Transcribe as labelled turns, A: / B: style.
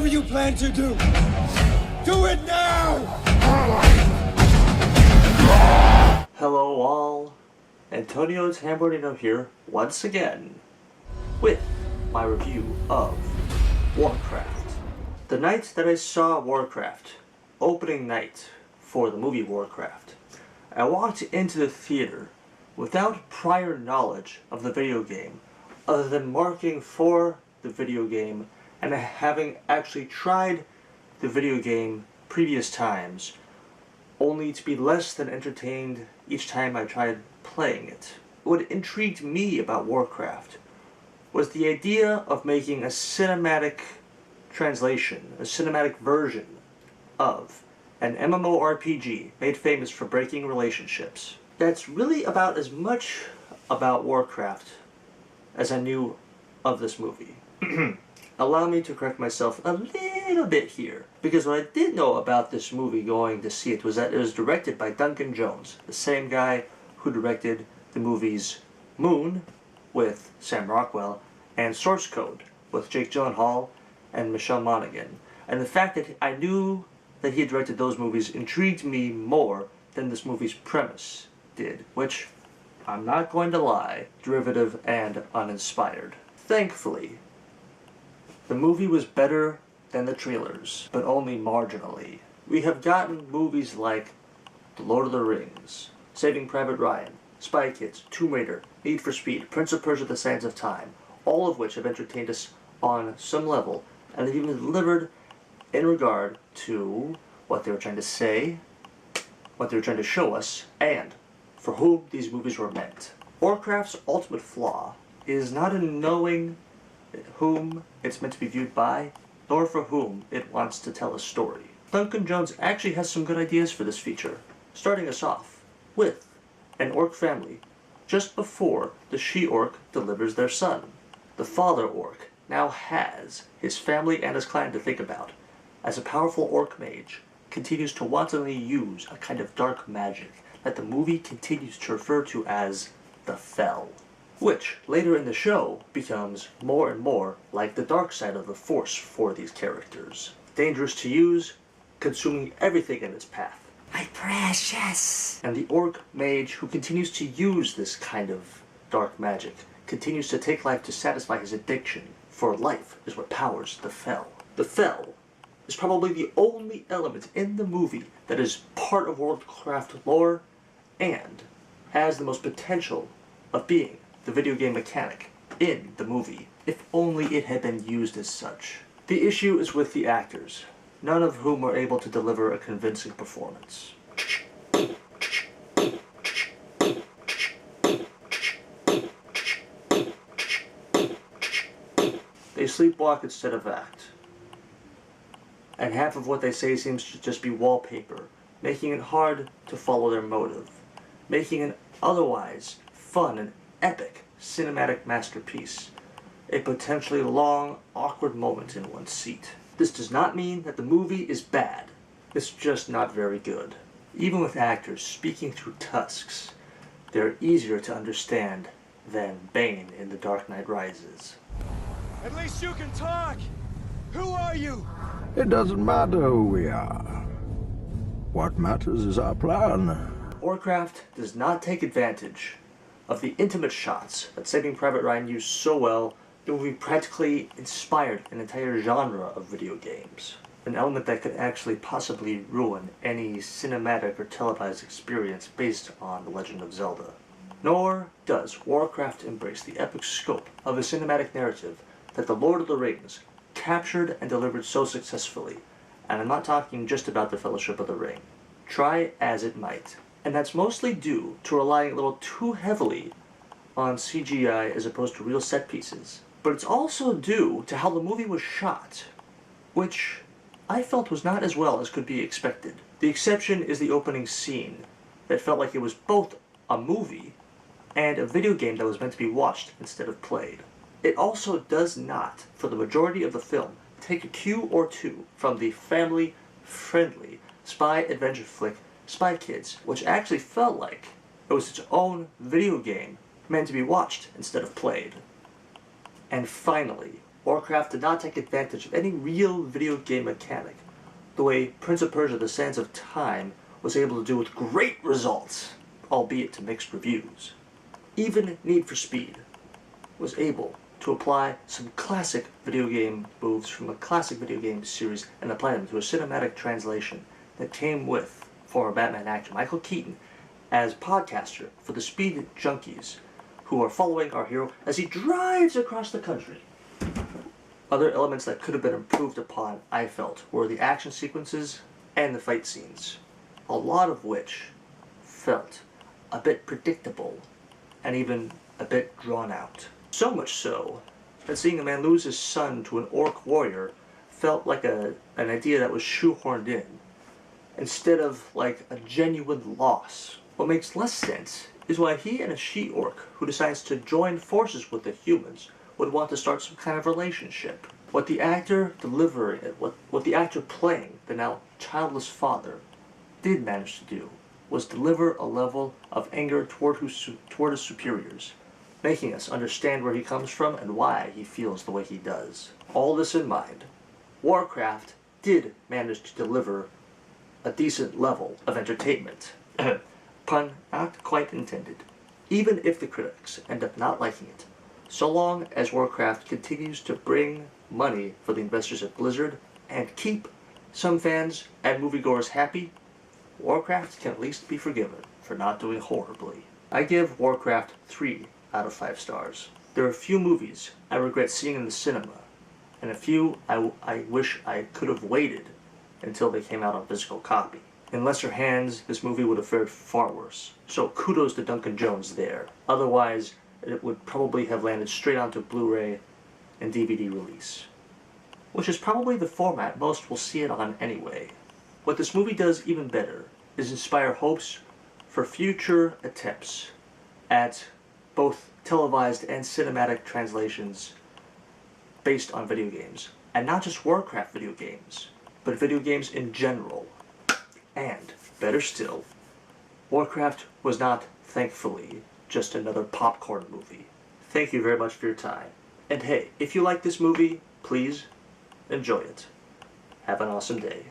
A: Whatever you plan to do, do it now!
B: Hello all, Antonio Tambornino here once again with my review of Warcraft. The night that I saw Warcraft, opening night for the movie Warcraft, I walked into the theater without prior knowledge of the video game, other than marking for the video game and having actually tried the video game previous times, only to be less than entertained each time I tried playing it. What intrigued me about Warcraft was the idea of making a cinematic translation, a cinematic version of an MMORPG made famous for breaking relationships. That's really about as much about Warcraft as I knew of this movie. Allow me to correct myself a little bit here, because what I did know about this movie going to see it was that it was directed by Duncan Jones, the same guy who directed the movies Moon with Sam Rockwell and Source Code with Jake Gyllenhaal and Michelle Monaghan. And the fact that I knew that he had directed those movies intrigued me more than this movie's premise did, which, I'm not going to lie, derivative and uninspired. Thankfully, the movie was better than the trailers, but only marginally. We have gotten movies like The Lord of the Rings, Saving Private Ryan, Spy Kids, Tomb Raider, Need for Speed, Prince of Persia: The Sands of Time, all of which have entertained us on some level, and they've even delivered in regard to what they were trying to say, what they were trying to show us, and for whom these movies were meant. Warcraft's ultimate flaw is not in knowing whom it's meant to be viewed by, nor for whom it wants to tell a story. Duncan Jones actually has some good ideas for this feature, starting us off with an orc family just before the she-orc delivers their son. The father orc now has his family and his clan to think about, as a powerful orc mage continues to wantonly use a kind of dark magic that the movie continues to refer to as the Fel, which later in the show becomes more and more like the dark side of the Force for these characters. Dangerous to use, consuming everything in its path. My precious! And the orc mage who continues to use this kind of dark magic continues to take life to satisfy his addiction, for life is what powers the Fel. The Fel is probably the only element in the movie that is part of Warcraft lore and has the most potential of being the video game mechanic in the movie, if only it had been used as such. The issue is with the actors, none of whom were able to deliver a convincing performance. They sleepwalk instead of act, and half of what they say seems to just be wallpaper, making it hard to follow their motive, making an otherwise fun and epic cinematic masterpiece a potentially long, awkward moment in one's seat. This does not mean that the movie is bad. It's just not very good. Even with actors speaking through tusks, they're easier to understand than Bane in The Dark Knight Rises.
A: At least you can talk! Who are you?
C: It doesn't matter who we are. What matters is our plan.
B: Warcraft does not take advantage of the intimate shots that Saving Private Ryan used so well. The movie practically inspired an entire genre of video games, an element that could actually possibly ruin any cinematic or televised experience based on The Legend of Zelda. Nor does Warcraft embrace the epic scope of a cinematic narrative that The Lord of the Rings captured and delivered so successfully, and I'm not talking just about the Fellowship of the Ring. Try as it might. And that's mostly due to relying a little too heavily on CGI as opposed to real set pieces. But it's also due to how the movie was shot, which I felt was not as well as could be expected. The exception is the opening scene that felt like it was both a movie and a video game that was meant to be watched instead of played. It also does not, for the majority of the film, take a cue or two from the family-friendly spy adventure flick Spy Kids, which actually felt like it was its own video game meant to be watched instead of played. And finally, Warcraft did not take advantage of any real video game mechanic, the way Prince of Persia: The Sands of Time was able to do with great results, albeit to mixed reviews. Even Need for Speed was able to apply some classic video game moves from a classic video game series and apply them to a cinematic translation that came with former Batman actor Michael Keaton as podcaster for the Speed Junkies, who are following our hero as he drives across the country. Other elements that could have been improved upon, I felt, were the action sequences and the fight scenes, a lot of which felt a bit predictable and even a bit drawn out. So much so that seeing a man lose his son to an orc warrior felt like an idea that was shoehorned in, instead of like a genuine loss. What makes less sense is why he and a she-orc who decides to join forces with the humans would want to start some kind of relationship. What the actor delivering, what the actor playing the now childless father did manage to do was deliver a level of anger toward his superiors, making us understand where he comes from and why he feels the way he does. All this in mind, Warcraft did manage to deliver a decent level of entertainment. Pun not quite intended. Even if the critics end up not liking it, so long as Warcraft continues to bring money for the investors at Blizzard and keep some fans and moviegoers happy, Warcraft can at least be forgiven for not doing horribly. I give Warcraft 3 out of 5 stars. There are a few movies I regret seeing in the cinema, and a few I wish I could have waited until they came out on physical copy. In lesser hands, this movie would have fared far worse. So kudos to Duncan Jones there. Otherwise, it would probably have landed straight onto Blu-ray and DVD release, which is probably the format most will see it on anyway. What this movie does even better is inspire hopes for future attempts at both televised and cinematic translations based on video games. And not just Warcraft video games, but video games in general. And, better still, Warcraft was not, thankfully, just another popcorn movie. Thank you very much for your time. And hey, if you like this movie, please enjoy it. Have an awesome day.